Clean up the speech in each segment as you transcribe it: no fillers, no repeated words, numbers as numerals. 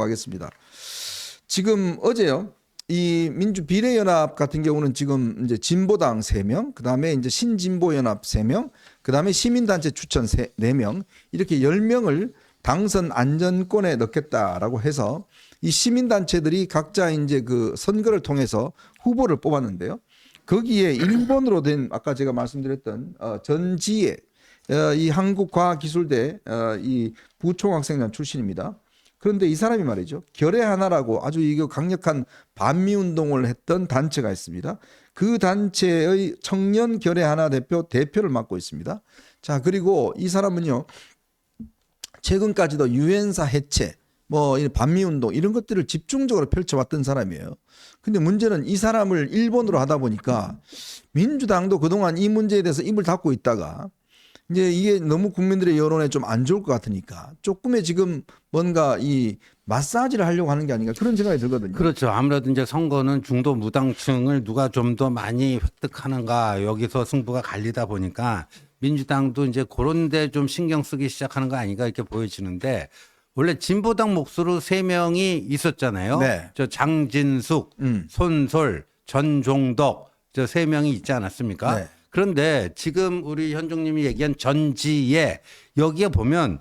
하겠습니다. 지금 어제요. 이 민주비례연합 같은 경우는 지금 이제 진보당 3명, 그다음에 이제 신진보연합 3명, 그다음에 시민단체 추천 4명 이렇게 10명을 당선 안전권에 넣겠다라고 해서 이 시민단체들이 각자 이제 그 선거를 통해서 후보를 뽑았는데요. 거기에 일본으로 된 아까 제가 말씀드렸던 전지혜 이 한국과학기술대 이 부총학생단 출신입니다. 그런데 이 사람이 말이죠. 결의 하나라고 아주 이거 강력한 반미 운동을 했던 단체가 있습니다. 그 단체의 청년 결의 하나 대표를 맡고 있습니다. 자, 그리고 이 사람은요. 최근까지도 유엔사 해체, 뭐 반미 운동 이런 것들을 집중적으로 펼쳐왔던 사람이에요. 근데 문제는 이 사람을 일본으로 하다 보니까 민주당도 그동안 이 문제에 대해서 입을 닫고 있다가 이제 이게 너무 국민들의 여론에 좀 안 좋을 것 같으니까 조금의 지금 뭔가 이 마사지를 하려고 하는 게 아닌가 그런 생각이 들거든요. 그렇죠. 아무래도 이제 선거는 중도 무당층을 누가 좀 더 많이 획득하는가 여기서 승부가 갈리다 보니까 민주당도 이제 그런 데 좀 신경 쓰기 시작하는 거 아닌가 이렇게 보여지는데 원래 진보당 몫으로 3명이 있었잖아요. 네. 저 장진숙, 손솔, 전종덕 저 3명이 있지 않았습니까? 네. 그런데 지금 우리 현종님이 얘기한 전지에 여기에 보면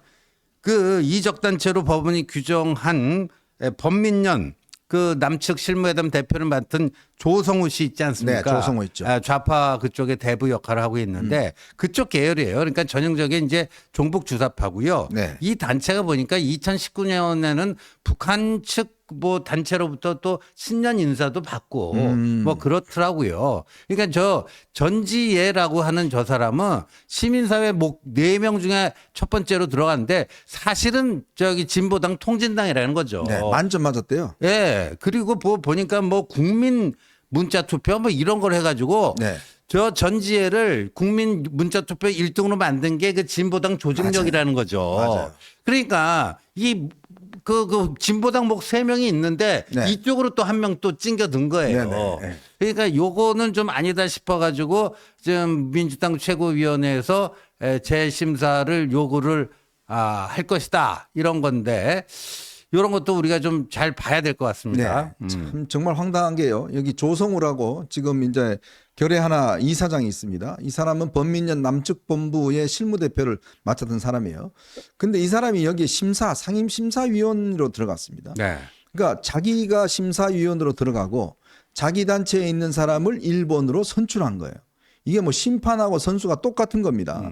그 이적단체로 법원이 규정한 범민련 그 남측 실무회담 대표를 맡은 조성우 씨 있지 않습니까? 네, 조성우 있죠. 좌파 그쪽에 대부 역할을 하고 있는데 그쪽 계열이에요. 그러니까 전형적인 이제 종북 주사파고요. 네. 이 단체가 보니까 2019년에는 북한 측 뭐 단체로부터 또 신년 인사도 받고 뭐 그렇더라고요. 그러니까 저 전지예라고 하는 저 사람은 시민사회 목 4명 중에 첫 번째로 들어갔는데 사실은 저기 진보당 통진당이라는 거죠. 네, 만점 맞았대요. 예. 그리고 보니까 뭐 국민 문자 투표 뭐 이런 걸 해가지고 네. 저 전지혜를 국민 문자 투표 1등으로 만든 게 그 진보당 조직력이라는 거죠. 맞아요. 그러니까 그 진보당 목 3명이 있는데 네. 이쪽으로 또 한 명 또 찡겨든 거예요. 네, 네. 그러니까 요거는 좀 아니다 싶어가지고 지금 민주당 최고위원회에서 재심사를 요구를 할 것이다 이런 건데 이런 것도 우리가 좀 잘 봐야 될 것 같습니다. 네, 참 정말 황당한 게요. 여기 조성우라고 지금 이제 결의 하나 이사장이 있습니다. 이 사람은 범민련 남측 본부의 실무대표를 맡았던 사람이에요. 근데 이 사람이 여기 상임심사위원으로 들어갔습니다. 네. 그러니까 자기가 심사위원으로 들어가고 자기 단체에 있는 사람을 일본으로 선출한 거예요. 이게 뭐 심판하고 선수가 똑같은 겁니다.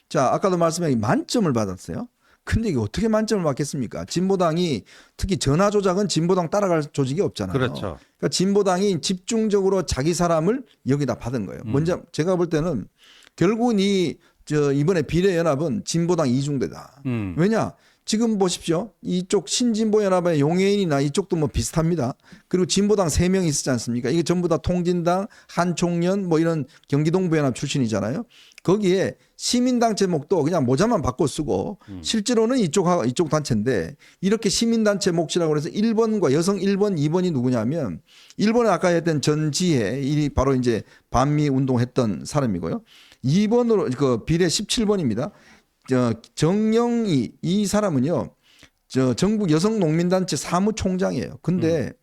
자, 아까도 말씀드린 만점을 받았어요. 근데 이게 어떻게 만점을 받겠습니까? 진보당이 특히 전화 조작은 진보당 따라갈 조직이 없잖아요. 그렇죠. 그러니까 진보당이 집중적으로 자기 사람을 여기다 받은 거예요. 먼저 제가 볼 때는 결국은 이번에 비례연합은 진보당 이중대다. 왜냐? 지금 보십시오. 이쪽 신진보연합의 용해인이나 이쪽도 뭐 비슷합니다. 그리고 진보당 3명이 있었지 않습니까? 이게 전부 다 통진당, 한총련 뭐 이런 경기동부연합 출신이잖아요. 거기에 시민당 제목도 그냥 모자만 바꿔 쓰고 실제로는 이쪽 단체인데 이렇게 시민단체 몫이라고 해서 1번과 여성 1번, 2번이 누구냐면 1번은 아까 했던 전지혜 이 바로 이제 반미 운동했던 사람이고요. 2번으로 그 비례 17번입니다. 정영희 이 사람은요. 전국 여성농민단체 사무총장이에요. 근데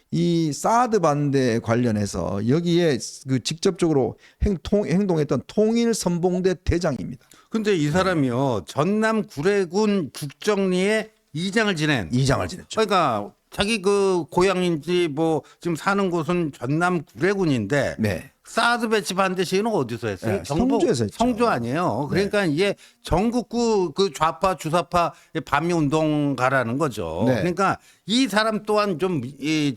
이 사드 반대 관련해서 여기에 그 직접적으로 행동했던 통일선봉대 대장입니다. 근데 이 사람이요. 전남 구례군 국정리의 이장을 지냈죠. 그러니까 자기 그 고향인지 뭐 지금 사는 곳은 전남 구례군인데 네. 사드 배치 반대 시위는 어디서 했어요? 네, 성주에서 했죠. 성주 아니에요. 그러니까 이게 전국구 그 좌파 주사파 반미 운동가라는 거죠. 네. 그러니까 이 사람 또한 좀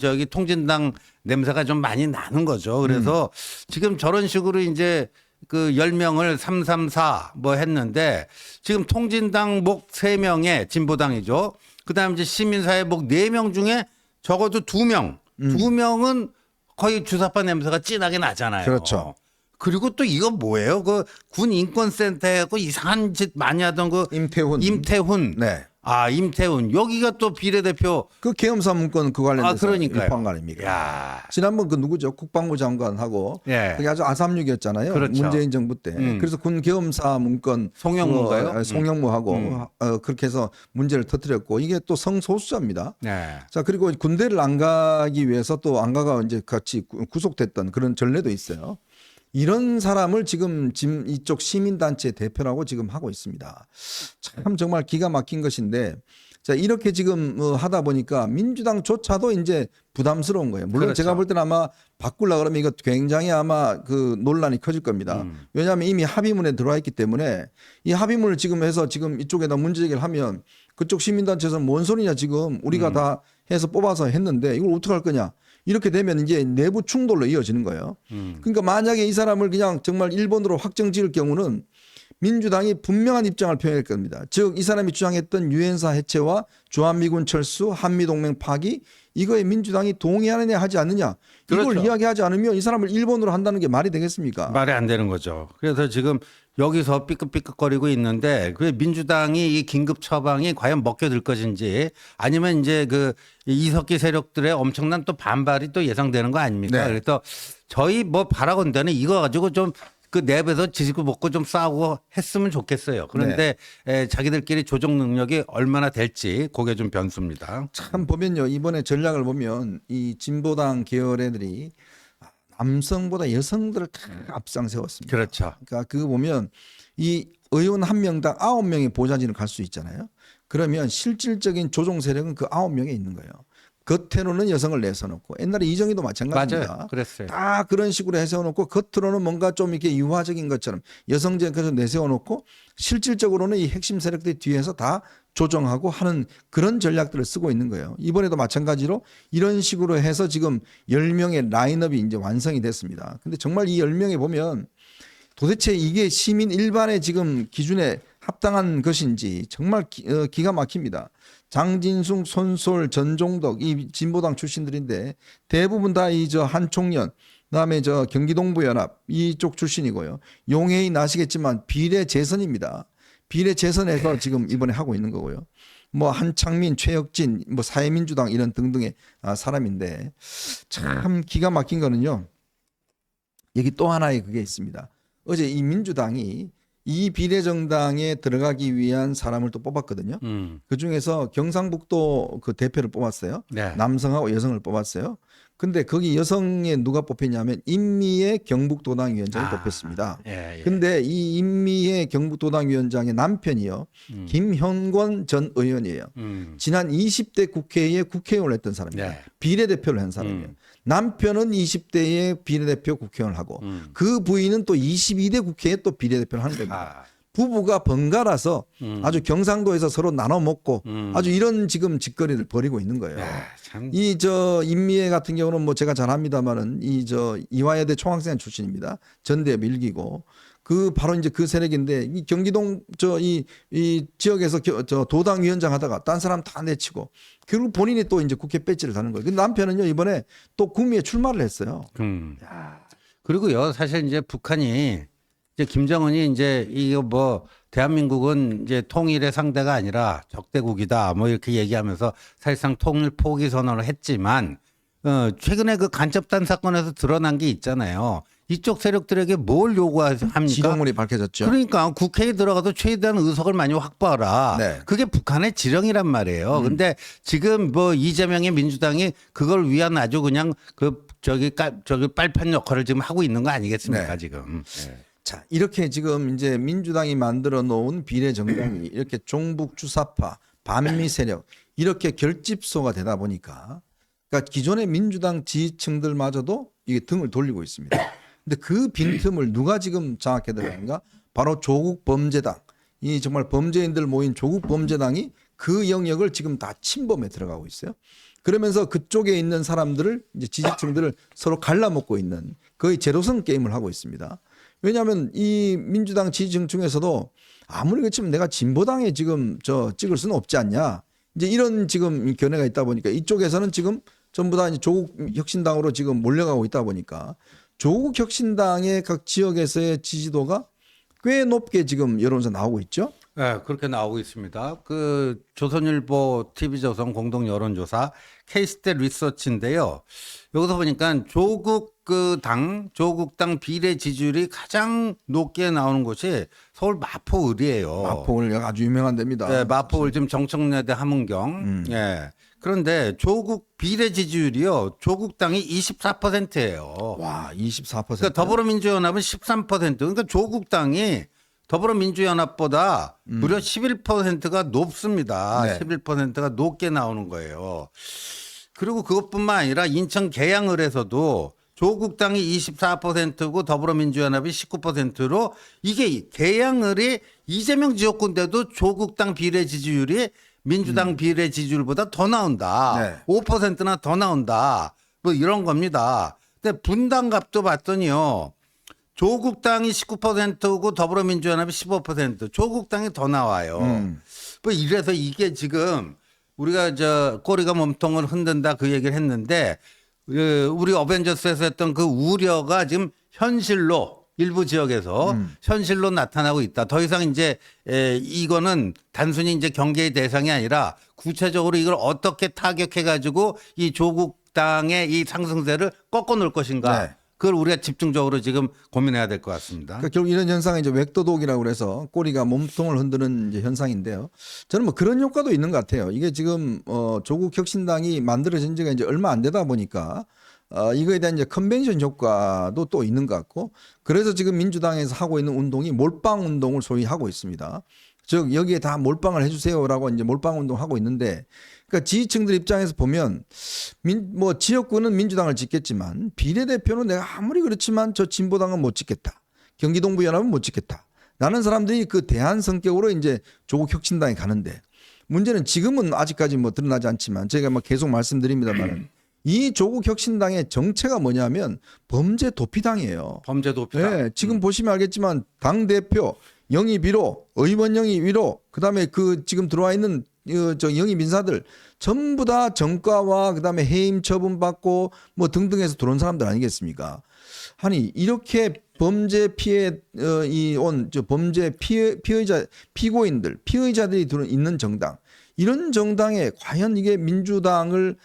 저기 통진당 냄새가 좀 많이 나는 거죠. 그래서 지금 저런 식으로 이제 그 10명을 334 뭐 했는데 지금 통진당 목 3명에 진보당이죠. 그다음에 이제 시민사회 목 4명 중에 적어도 2명. 2명은 거의 주사파 냄새가 진하게 나잖아요. 그렇죠. 그리고 또 이거 뭐예요? 그 군 인권센터에 그 이상한 짓 많이 하던 그 임태훈. 임태훈. 네. 아, 임태훈. 여기가 또 비례대표. 그 계엄사 문건 그 관련해서 그러니까요. 일포한 거 아닙니까? 야. 지난번 그 누구죠? 국방부 장관하고 예. 그게 아주 아삼육이었잖아요. 그렇죠. 문재인 정부 때. 그래서 군 계엄사 문건 송영무인가요? 그거, 송영무하고 그렇게 해서 문제를 터뜨렸고 이게 또 성소수자입니다. 네. 자, 그리고 군대를 안 가기 위해서 또 안 가가 이제 같이 구속됐던 그런 전례도 있어요. 이런 사람을 지금 이쪽 시민단체 대표라고 지금 하고 있습니다. 참 정말 기가 막힌 것인데 자, 이렇게 지금 하다 보니까 민주당조차도 이제 부담스러운 거예요. 물론 그렇죠. 제가 볼 때는 아마 바꾸려 그러면 이거 굉장히 아마 그 논란이 커질 겁니다. 왜냐하면 이미 합의문에 들어와 있기 때문에 이 합의문을 지금 해서 지금 이쪽에다 문제 제기를 하면 그쪽 시민단체에서는 뭔 소리냐 지금 우리가 다 해서 뽑아서 했는데 이걸 어떻게 할 거냐. 이렇게 되면 이제 내부 충돌로 이어지는 거예요. 그러니까 만약에 이 사람을 그냥 정말 일본으로 확정 지을 경우는 민주당이 분명한 입장을 표현할 겁니다. 즉 이 사람이 주장했던 유엔사 해체와 주한미군 철수, 한미동맹 파기 이거에 민주당이 동의하느냐 하지 않느냐 이걸 그렇죠. 이야기하지 않으면 이 사람을 일본으로 한다는 게 말이 되겠습니까? 말이 안 되는 거죠. 그래서 지금 여기서 삐끗삐끗거리고 있는데 그 민주당이 이 긴급 처방이 과연 먹혀들 것인지 아니면 이제 그 이석기 세력들의 엄청난 또 반발이 또 예상되는 거 아닙니까? 네. 그래서 저희 뭐 바라건대는 이거 가지고 좀 그 랩에서 지지고 먹고 좀 싸우고 했으면 좋겠어요. 그런데 자기들끼리 조정 능력이 얼마나 될지 그게 좀 변수입니다. 참 보면요 이번에 전략을 보면 이 진보당 계열 애들이 남성보다 여성들을 다 앞장 세웠습니다. 그렇죠. 그러니까 그거 보면 이 의원 한 명당 9명의 보좌진을 갈 수 있잖아요. 그러면 실질적인 조종 세력은 그 9명에 있는 거예요. 겉으로는 여성을 내세워놓고 옛날에 이정희도 마찬가지입니다. 맞아요. 그랬어요. 다 그런 식으로 해세워놓고 겉으로는 뭔가 좀 이렇게 유화적인 것처럼 여성적에서 내세워놓고 실질적으로는 이 핵심 세력들이 뒤에서 다 조정하고 하는 그런 전략들을 쓰고 있는 거예요. 이번에도 마찬가지로 이런 식으로 해서 지금 10명의 라인업이 이제 완성이 됐습니다. 근데 정말 이 10명에 보면 도대체 이게 시민 일반의 지금 기준에 합당한 것인지 정말 기가 막힙니다. 장진숙, 손솔, 전종덕 이 진보당 출신들인데 대부분 다 이 저 한총련 그다음에 저 경기동부연합 이쪽 출신이고요. 용해인 아시겠지만 비례 재선입니다. 비례 재선에서 지금 이번에 하고 있는 거고요. 뭐 한창민, 최혁진, 뭐 사회민주당 이런 등등의 사람인데 참 기가 막힌 거는요. 여기 또 하나의 그게 있습니다. 어제 이 민주당이 이 비례정당에 들어가기 위한 사람을 또 뽑았거든요. 그 중에서 경상북도 그 대표를 뽑았어요. 네. 남성하고 여성을 뽑았어요. 근데 거기 여성에 누가 뽑혔냐면 인미의 경북도당 위원장이 뽑혔습니다. 예, 예. 근데 이 인미의 경북도당 위원장의 남편이요. 김현권 전 의원이에요. 지난 20대 국회에 국회의원을 했던 사람이에요. 네. 비례대표를 한 사람이에요. 남편은 20대에 비례대표 국회의원을 하고 그 부인은 또 22대 국회에 또 비례대표를 하는 겁니다. 부부가 번갈아서 아주 경상도에서 서로 나눠 먹고 아주 이런 지금 짓거리를 벌이고 있는 거예요. 참. 이 저 인미애 같은 경우는 뭐 제가 잘 합니다만은 이 저 이화여대 총학생 출신입니다. 전대 밀기고 그 바로 이제 그 세력인데 이 경기동 저 이 지역에서 저 도당 위원장 하다가 딴 사람 다 내치고 결국 본인이 또 이제 국회 배지를 다는 거예요. 근데 남편은요 이번에 또 구미에 출마를 했어요. 그리고요 사실 이제 북한이 이제 김정은이 이제 이거 뭐 대한민국은 이제 통일의 상대가 아니라 적대국이다 뭐 이렇게 얘기하면서 사실상 통일 포기 선언을 했지만 최근에 그 간첩단 사건에서 드러난 게 있잖아요. 이쪽 세력들에게 뭘 요구합니까? 지령문이 밝혀졌죠. 그러니까 국회에 들어가서 최대한 의석을 많이 확보하라. 네. 그게 북한의 지령이란 말이에요. 근데 지금 뭐 이재명의 민주당이 그걸 위한 아주 그냥 그 저기 빨판 역할을 지금 하고 있는 거 아니겠습니까 네. 지금. 자, 이렇게 지금 이제 민주당이 만들어 놓은 비례 정당이 이렇게 종북 주사파, 반미 세력 이렇게 결집소가 되다 보니까 그러니까 기존의 민주당 지지층들마저도 이게 등을 돌리고 있습니다. 근데 그 빈틈을 누가 지금 장악해 들어가는가? 바로 조국 범죄당. 이 정말 범죄인들 모인 조국 범죄당이 그 영역을 지금 다 침범해 들어가고 있어요. 그러면서 그쪽에 있는 사람들을 이제 지지층들을 서로 갈라먹고 있는 거의 제로섬 게임을 하고 있습니다. 왜냐하면 이 민주당 지지층 중에서도 아무리 그렇지만 내가 진보당에 지금 찍을 수는 없지 않냐. 이제 이런 지금 견해가 있다 보니까 이쪽에서는 지금 전부 다 이제 조국 혁신당으로 지금 몰려가고 있다 보니까 조국 혁신당의 각 지역에서의 지지도가 꽤 높게 지금 여론에서 나오고 있죠. 네, 그렇게 나오고 있습니다. 그 조선일보, TV조선 공동 여론조사 K스탯 리서치인데요. 여기서 보니까 조국 당 비례 지지율이 가장 높게 나오는 곳이 서울 마포을이에요. 마포을 아주 유명한 데입니다. 네, 마포을 지금 정청래대 함은경. 예. 그런데 조국 비례 지지율이요. 조국 당이 24%예요. 와, 24%. 그러니까 더불어민주연합은 13%. 그러니까 조국 당이 더불어민주연합보다 무려 11%가 높습니다. 네. 11%가 높게 나오는 거예요. 그리고 그것뿐만 아니라 인천 계양을에서도 조국 당이 24%고 더불어민주연합이 19%로 이게 계양을이 이재명 지역구인데도 조국 당 비례 지지율이 민주당 비례 지지율보다 더 나온다. 네. 5%나 더 나온다. 뭐 이런 겁니다. 근데 분당갑도 봤더니요. 조국 당이 19%고 더불어민주연합이 15%. 조국 당이 더 나와요. 뭐 이래서 이게 지금 우리가 저 꼬리가 몸통을 흔든다 그 얘기를 했는데 우리 어벤져스에서 했던 그 우려가 지금 현실로 일부 지역에서 현실로 나타나고 있다. 더 이상 이제 이거는 단순히 이제 경계의 대상이 아니라 구체적으로 이걸 어떻게 타격해 가지고 이 조국 당의 이 상승세를 꺾어 놓을 것인가. 네. 그걸 우리가 집중적으로 지금 고민해야 될 것 같습니다. 그러니까 결국 이런 현상이 이제 웩도독이라고 그래서 꼬리가 몸통을 흔드는 이제 현상인데요. 저는 뭐 그런 효과도 있는 것 같아요. 이게 지금 조국 혁신당이 만들어진 지가 이제 얼마 안 되다 보니까 이거에 대한 이제 컨벤션 효과도 또 있는 것 같고, 그래서 지금 민주당에서 하고 있는 운동이 몰빵 운동을 소위 하고 있습니다. 즉 여기에 다 몰빵을 해주세요라고 이제 몰빵 운동 하고 있는데, 그러니까 지지층들 입장에서 보면 뭐 지역구는 민주당을 짓겠지만 비례대표는 내가 아무리 그렇지만 저 진보당은 못 짓겠다. 경기동부연합은 못 짓겠다. 라는 사람들이 그 대한 성격으로 이제 조국 혁신당에 가는데, 문제는 지금은 아직까지 뭐 드러나지 않지만 제가 뭐 계속 말씀드립니다만 이 조국 혁신당의 정체가 뭐냐면 범죄 도피당이에요. 범죄 도피다. 네, 지금 보시면 알겠지만 당 대표 영입 1호, 의원 영입 1호, 그다음에 그 지금 들어와 있는 저 영입 인사들 전부 다 정과와 그다음에 해임 처분 받고 뭐 등등해서 들어온 사람들 아니겠습니까? 아니 이렇게 범죄 피해 온 저 범죄 피해자 피고인들 피의자들이 들어 있는 정당, 이런 정당에 과연 이게 민주당을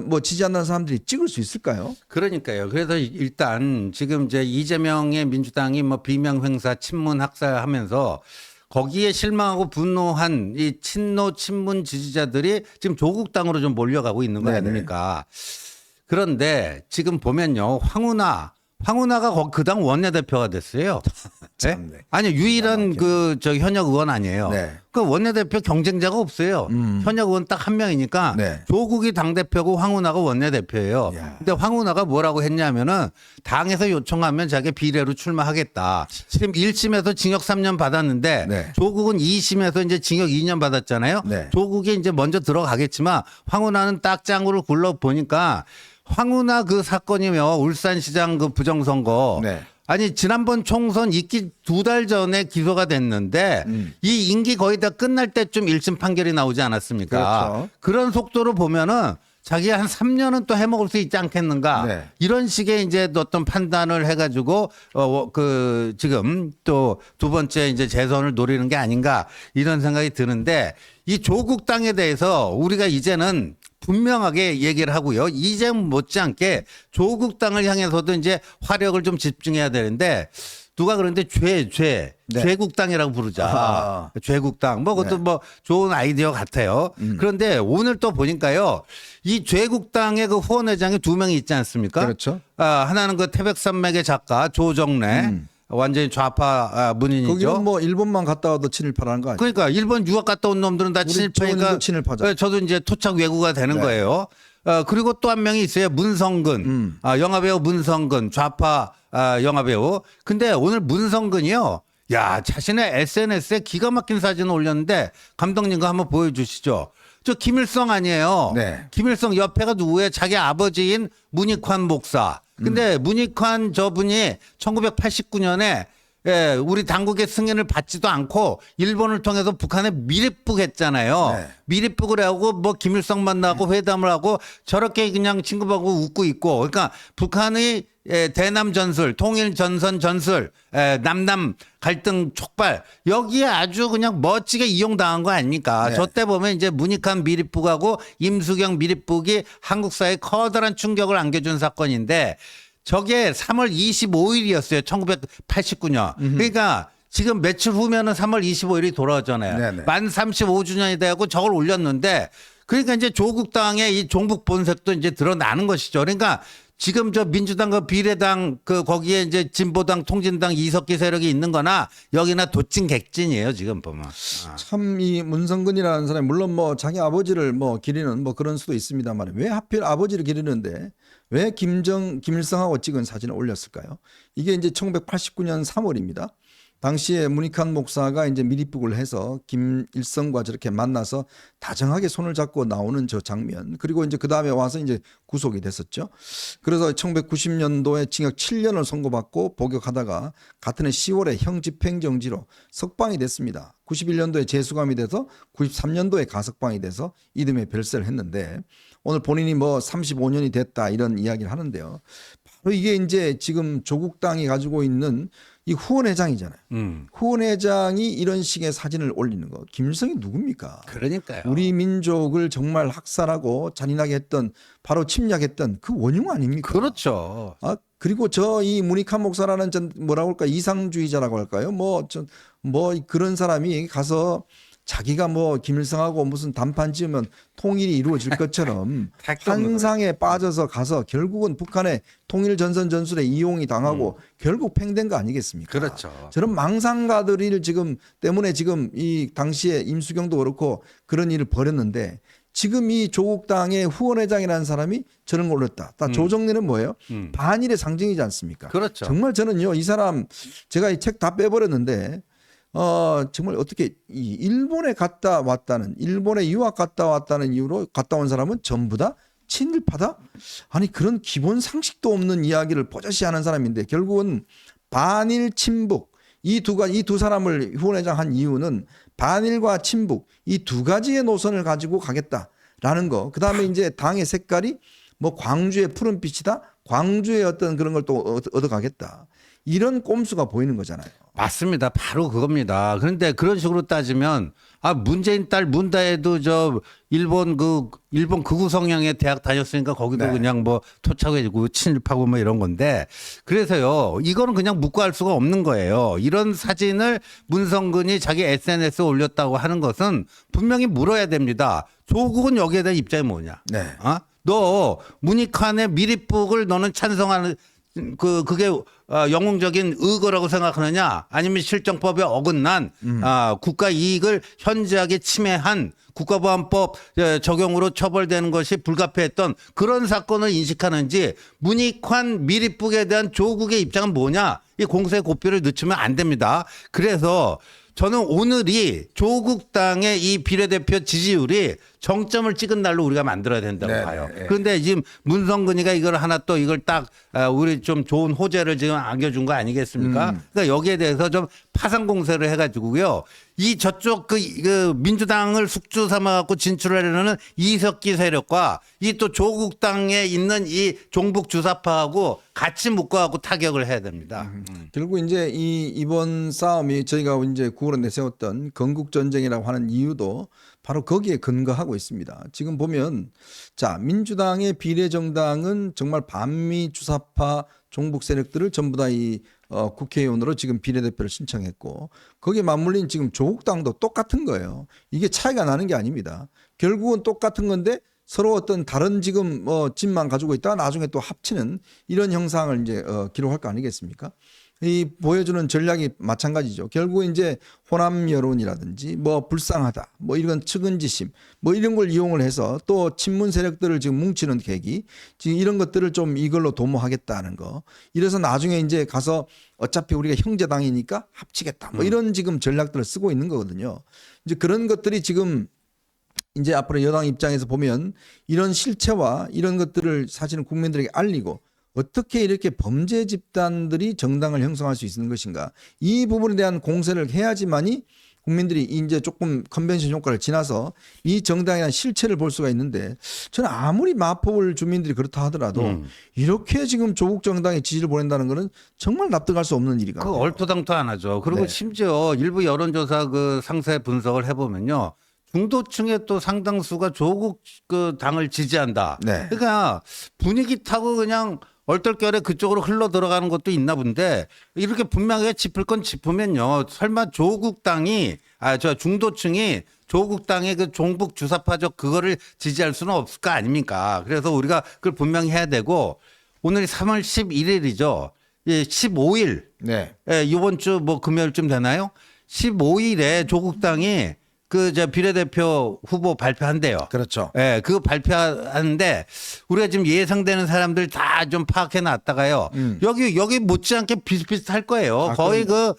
뭐 지지한다는 사람들이 찍을 수 있을까요? 그러니까요. 그래서 일단 지금 이제 이재명의 민주당이 뭐 비명 행사, 친문 학살하면서 거기에 실망하고 분노한 이 친노 친문 지지자들이 지금 조국당으로 좀 몰려가고 있는 거 네네. 아닙니까? 그런데 지금 보면요, 황운하가 그 당 원내대표가 됐어요. 네? 참네. 아니 유일한 그 저 현역 의원 아니에요. 네. 그 원내대표 경쟁자가 없어요. 현역 의원 딱 한 명이니까 네. 조국이 당대표고 황운하가 원내대표예요. 야. 근데 황운하가 뭐라고 했냐면은 당에서 요청하면 자기 비례로 출마하겠다. 지금 1심에서 징역 3년 받았는데 네. 조국은 2심에서 이제 징역 2년 받았잖아요. 네. 조국이 이제 먼저 들어가겠지만 황운하는 딱 짱구를 굴러 보니까 황운하 그 사건이며 울산시장 그 부정선거. 네. 아니 지난번 총선 있기 2달 전에 기소가 됐는데 이 임기 거의 다 끝날 때쯤 1심 판결이 나오지 않았습니까? 그렇죠. 그런 속도로 보면은 자기 한 3년은 또 해먹을 수 있지 않겠는가? 네. 이런 식의 이제 어떤 판단을 해가지고 그 지금 또 두 번째 이제 재선을 노리는 게 아닌가 이런 생각이 드는데, 이 조국 당에 대해서 우리가 이제는 분명하게 얘기를 하고요. 이제 못지않게 조국 당을 향해서도 이제 화력을 좀 집중해야 되는데, 누가 그런데 네. 죄국당이라고 부르자. 아. 죄국당. 뭐 그것도 네. 뭐 좋은 아이디어 같아요. 그런데 오늘 또 보니까요, 이 죄국당의 그 후원회장이 2명이 있지 않습니까? 그렇죠. 하나는 그 태백산맥의 작가 조정래. 완전히 좌파 문인이죠. 거기는 뭐 일본만 갔다 와도 친일파라는 거 아니에요? 그러니까 일본 유학 갔다 온 놈들은 다 우리 친일파니까 저번에도 친일파죠. 저도 이제 토착 외구가 되는 네. 거예요. 그리고 또 한 명이 있어요. 문성근. 영화배우 문성근. 좌파 영화배우. 근데 오늘 문성근이요. 야, 자신의 SNS에 기가 막힌 사진을 올렸는데 감독님과 한번 보여주시죠. 저 김일성 아니에요. 네. 김일성 옆에가 누구예요? 자기 아버지인 문익환 목사. 근데 문익환 저분이 1989년에 우리 당국의 승인을 받지도 않고 일본을 통해서 북한에 밀입북했잖아요. 네. 밀입북을 하고 뭐 김일성 만나고 회담을 하고 저렇게 그냥 친구하고 웃고 있고, 그러니까 북한의 대남 전술, 통일 전선 전술, 남남 갈등 촉발 여기에 아주 그냥 멋지게 이용당한 거 아닙니까? 네. 저 때 보면 이제 문익환 미립북하고 임수경 미립북이 한국 사회에 커다란 충격을 안겨준 사건인데 저게 3월 25일이었어요. 1989년. 그러니까 지금 며칠 후면은 3월 25일이 돌아오잖아요. 네네. 만 35주년이 되고 저걸 올렸는데 그러니까 이제 조국 당의 이 종북 본색도 이제 드러나는 것이죠. 그러니까 지금 저 민주당과 비례당 그 거기에 이제 진보당 통진당 이석기 세력이 있는 거나 여기나 도찐 객진이에요. 지금 보면. 참 이 문성근이라는 사람이 물론 뭐 자기 아버지를 뭐 기리는 뭐 그런 수도 있습니다만 왜 하필 아버지를 기리는데 왜 김일성하고 찍은 사진을 올렸을까요? 이게 이제 1989년 3월입니다. 당시에 문익환 목사가 이제 미립북을 해서 김일성과 저렇게 만나서 다정하게 손을 잡고 나오는 저 장면. 그리고 이제 그 다음에 와서 이제 구속이 됐었죠. 그래서 1990년도에 징역 7년을 선고받고 복역하다가 같은 해 10월에 형집행정지로 석방이 됐습니다. 91년도에 재수감이 돼서 93년도에 가석방이 돼서 이듬해 별세를 했는데 오늘 본인이 뭐 35년이 됐다 이런 이야기를 하는데요. 바로 이게 이제 지금 조국 당이 가지고 있는 이 후원회장이잖아요. 후원회장이 이런 식의 사진을 올리는 거. 김일성이 누굽니까? 그러니까요. 우리 민족을 정말 학살하고 잔인하게 했던 바로 침략했던 그 원흉 아닙니까? 그렇죠. 아 그리고 저 이 문익환 목사라는 전 뭐라고 할까 이상주의자라고 할까요? 뭐 그런 사람이 가서 자기가 뭐 김일성하고 무슨 단판 지으면 통일이 이루어질 것처럼 환상에 빠져서 가서 결국은 북한의 통일 전선 전술에 이용이 당하고 결국 팽된 거 아니겠습니까? 그렇죠. 저런 망상가들이 지금 때문에 지금 이 당시에 임수경도 그렇고 그런 일을 벌였는데 지금 이 조국 당의 후원회장이라는 사람이 저런 걸 올렸다. 조정래는 뭐예요? 반일의 상징이지 않습니까? 그렇죠. 정말 저는요 이 사람 제가 이 책 다 빼버렸는데 정말 어떻게 이 일본에 갔다 왔다는 일본에 유학 갔다 왔다는 이유로 갔다 온 사람은 전부 다 친일파다? 아니 그런 기본 상식도 없는 이야기를 버젓이하는 사람인데 결국은 반일 친북 이 두 사람을 후원회장 한 이유는 반일과 친북 이 두 가지의 노선을 가지고 가겠다라는 거. 그다음에 이제 당의 색깔이 뭐 광주의 푸른빛이다. 광주의 어떤 그런 걸 또 얻어가겠다. 이런 꼼수가 보이는 거잖아요. 맞습니다. 바로 그겁니다. 그런데 그런 식으로 따지면 문재인 딸 문다혜도 저 일본 극우 성향의 대학 다녔으니까 거기도 네. 그냥 뭐 토착해지고 친일파고 뭐 이런 건데 그래서요 이거는 그냥 묵과할 수가 없는 거예요. 이런 사진을 문성근이 자기 SNS에 올렸다고 하는 것은 분명히 물어야 됩니다. 조국은 여기에 대한 입장이 뭐냐? 네. 너 문익환의 미립북을 너는 찬성하는 그게 영웅적인 의거라고 생각하느냐 아니면 실정법에 어긋난 국가 이익을 현저하게 침해한 국가보안법 적용으로 처벌되는 것이 불가피했던 그런 사건을 인식하는지 문익환 미립북에 대한 조국의 입장은 뭐냐 이 공세의 고삐를 늦추면 안 됩니다. 그래서 저는 오늘이 조국 당의 이 비례대표 지지율이 정점을 찍은 날로 우리가 만들어야 된다고 봐요. 그런데 지금 문성근이가 이걸 하나 또 이걸 딱 우리 좀 좋은 호재를 지금 안겨준 거 아니겠습니까? 그러니까 여기에 대해서 좀 파상 공세를 해가지고요. 이 저쪽 그 민주당을 숙주 삼아갖고 진출하려는 이석기 세력과 이 또 조국 당에 있는 이 종북 주사파하고 같이 묶어갖고 타격을 해야 됩니다. 결국 이제 이번 싸움이 저희가 이제 9월에 내세웠던 건국 전쟁이라고 하는 이유도 바로 거기에 근거하고 있습니다. 지금 보면 자 민주당의 비례정당은 정말 반미 주사파 종북 세력들을 전부 다 이 국회의원으로 지금 비례대표를 신청했고 거기에 맞물린 지금 조국당도 똑같은 거예요. 이게 차이가 나는 게 아닙니다. 결국은 똑같은 건데 서로 어떤 다른 지금 집만 가지고 있다가 나중에 또 합치는 이런 형상을 이제 기록할 거 아니겠습니까? 이 보여주는 전략이 마찬가지죠. 결국 이제 호남 여론이라든지 뭐 불쌍하다, 뭐 이런 측은지심, 뭐 이런 걸 이용을 해서 또 친문 세력들을 지금 뭉치는 계기, 지금 이런 것들을 좀 이걸로 도모하겠다는 거. 이래서 나중에 이제 가서 어차피 우리가 형제당이니까 합치겠다, 뭐 이런 지금 전략들을 쓰고 있는 거거든요. 이제 그런 것들이 지금 이제 앞으로 여당 입장에서 보면 이런 실체와 이런 것들을 사실은 국민들에게 알리고. 어떻게 이렇게 범죄 집단들이 정당을 형성할 수 있는 것인가 이 부분에 대한 공세를 해야지만이 국민들이 이제 조금 컨벤션 효과를 지나서 이 정당에 대한 실체를 볼 수가 있는데 저는 아무리 마포울 주민들이 그렇다 하더라도 이렇게 지금 조국 정당에 지지를 보낸다는 거는 정말 납득할 수 없는 일이 그 같아요. 얼토당토 안 하죠. 그리고 네. 심지어 일부 여론조사 그 상세 분석을 해보면요. 중도층의 또 상당수가 조국 그 당을 지지한다. 네. 그러니까 분위기 타고 그냥 얼떨결에 그쪽으로 흘러 들어가는 것도 있나 본데 이렇게 분명하게 짚을 건 짚으면요. 설마 조국 당이 저 중도층이 조국 당의 그 종북 주사파적 그거를 지지할 수는 없을 거 아닙니까? 그래서 우리가 그걸 분명히 해야 되고 오늘이 3월 11일이죠. 예, 15일. 네. 예, 이번 주 뭐 금요일쯤 되나요? 15일에 조국 당이 그 저 비례대표 후보 발표한대요. 그렇죠. 예, 그거 발표하는데 우리가 지금 예상되는 사람들 다 좀 파악해 놨다가요. 여기 못지않게 비슷비슷할 거예요. 거의 그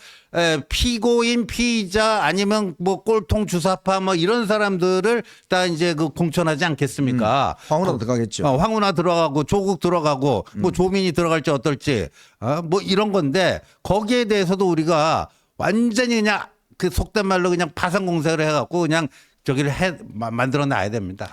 피고인, 피의자 아니면 뭐 꼴통 주사파 뭐 이런 사람들을 다 이제 그 공천하지 않겠습니까? 황운하도 들어가겠죠. 황운하 들어가고 조국 들어가고 뭐 조민이 들어갈지 어떨지 뭐 이런 건데 거기에 대해서도 우리가 완전히 그냥 그 속된 말로 그냥 파상 공세를 해갖고 그냥 저기를 만들어 놔야 됩니다.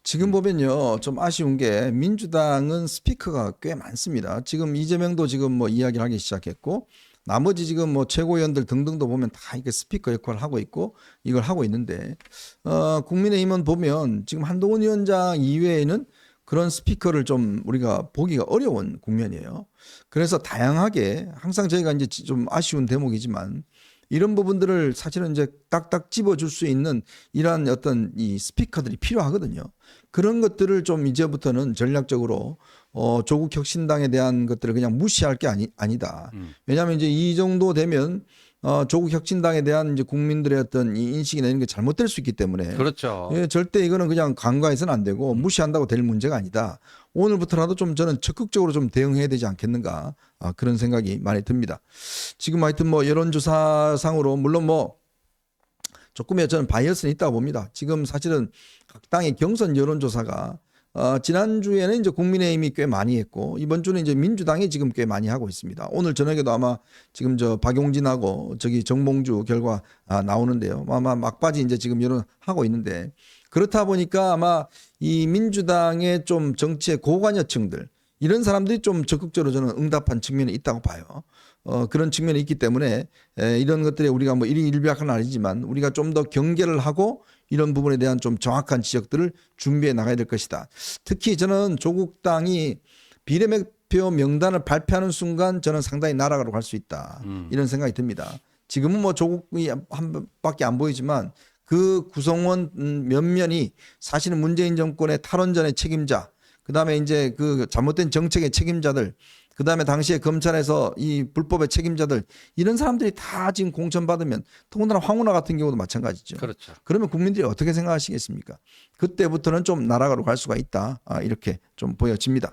지금 보면요 좀 아쉬운 게 민주당은 스피커가 꽤 많습니다. 지금 이재명도 지금 뭐 이야기를 하기 시작했고 나머지 지금 뭐 최고위원들 등등도 보면 다 이게 스피커 역할을 하고 있고 이걸 하고 있는데 국민의힘은 보면 지금 한동훈 위원장 이외에는 그런 스피커를 좀 우리가 보기가 어려운 국면이에요. 그래서 다양하게 항상 저희가 이제 좀 아쉬운 대목이지만 이런 부분들을 사실은 이제 딱딱 집어줄 수 있는 이러한 어떤 이 스피커들이 필요하거든요. 그런 것들을 좀 이제부터는 전략적으로 조국 혁신당에 대한 것들을 그냥 무시할 게 아니다. 왜냐하면 이제 이 정도 되면 조국 혁신당에 대한 이제 국민들의 어떤 이 인식이나 이런 게 잘못될 수 있기 때문에 그렇죠. 예, 절대 이거는 그냥 간과해서는 안 되고 무시한다고 될 문제가 아니다. 오늘부터라도 좀 저는 적극적으로 좀 대응해야 되지 않겠는가 그런 생각이 많이 듭니다. 지금 하여튼 뭐 여론조사상으로 물론 뭐 조금의 저는 바이어스는 있다고 봅니다. 지금 사실은 각 당의 경선 여론조사가 지난주에는 이제 국민의힘이 꽤 많이 했고 이번 주는 이제 민주당이 지금 꽤 많이 하고 있습니다. 오늘 저녁에도 아마 지금 저 박용진하고 저기 정봉주 결과 나오는데요. 아마 막바지 이제 지금 여론하고 있는데 그렇다 보니까 아마 이 민주당의 좀 정치의 고관여층들 이런 사람들이 좀 적극적으로 저는 응답한 측면이 있다고 봐요. 그런 측면이 있기 때문에 이런 것들에 우리가 뭐 일희일비약은 아니지만 우리가 좀 더 경계를 하고 이런 부분에 대한 좀 정확한 지적들을 준비해 나가야 될 것이다. 특히 저는 조국 당이 비례대표 명단을 발표하는 순간 저는 상당히 날아가로 갈 수 있다. 이런 생각이 듭니다. 지금은 뭐 조국이 한 밖에 안 보이지만 그 구성원 몇 면이 사실은 문재인 정권의 탈원전의 책임자, 그다음에 이제 그 잘못된 정책의 책임자들, 그다음에 당시에 검찰에서 이 불법의 책임자들 이런 사람들이 다 지금 공천받으면 더군다나 황운하 같은 경우도 마찬가지죠. 그렇죠. 그러면 국민들이 어떻게 생각하시겠습니까? 그때부터는 좀 나라가로 갈 수가 있다. 이렇게 좀 보여집니다.